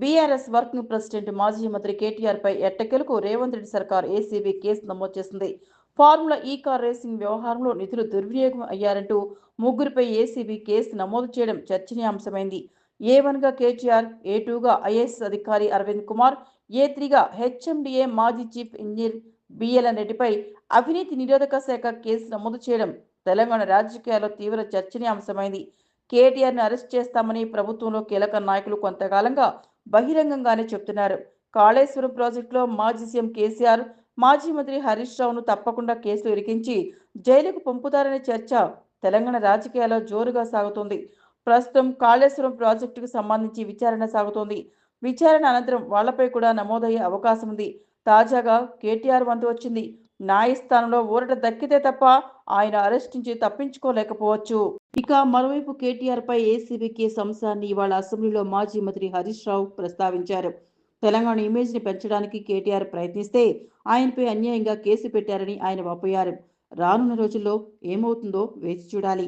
BRS working president మాజీ మంత్రి కేటీఆర్పై ఎట్టకేలకు రేవంత్ రెడ్డి సర్కార్ ఏసీబీ కేసు నమోదు చేసింది. ఫార్ములా ఈ కార్ రేసింగ్ వ్యవహారంలో నిధులు దుర్వినియోగం అయ్యారంటూ ముగ్గురిపై ఏసీబీ కేసు నమోదు చేయడం చర్చనీయాంశమైంది. ఏ1గా కేటీఆర్, ఏ2గా ఐఏఎస్ అధికారి అరవింద్ కుమార్, ఏ3గా హెచ్ఎండిఏ మాజీ చీఫ్ ఇంజనీర్ బిఎల్ఎన్ రెడ్డిపై అవినీతి నిరోధక శాఖ కేసు నమోదు చేయడం తెలంగాణ రాజకీయాల్లో తీవ్ర చర్చనీయాంశమైంది. కేటీఆర్ని అరెస్ట్ చేస్తామని ప్రభుత్వంలో కీలక నాయకులు కొంతకాలంగా బహిరంగంగానే చెప్తున్నారు. కాళేశ్వరం ప్రాజెక్టులో మాజీ సీఎం కేసీఆర్, మాజీ మంత్రి హరీష్ రావును తప్పకుండా కేసులు ఇరికించి జైలుకు పంపుతారనే చర్చ తెలంగాణ రాజకీయాల్లో జోరుగా సాగుతోంది. ప్రస్తుతం కాళేశ్వరం ప్రాజెక్టుకు సంబంధించి విచారణ సాగుతోంది. విచారణ అనంతరం వాళ్లపై కూడా నమోదయ్యే అవకాశం ఉంది. తాజాగా కేటీఆర్ వంతు వచ్చింది. న్యాయస్థానంలో ఊరట దక్కితే తప్ప ఆయన అరెస్ట్ నుంచి తప్పించుకోలేకపోవచ్చు. ఇక మరోవైపు కేటీఆర్ పై ఏసీబీ కేసు అంశాన్ని ఇవాళ అసెంబ్లీలో మాజీ మంత్రి హరీష్ రావు ప్రస్తావించారు. తెలంగాణ ఇమేజ్ ని పెంచడానికి కేటీఆర్ ప్రయత్నిస్తే ఆయనపై అన్యాయంగా కేసు పెట్టారని ఆయన వాపోయారు. రానున్న రోజుల్లో ఏమవుతుందో వేచి చూడాలి.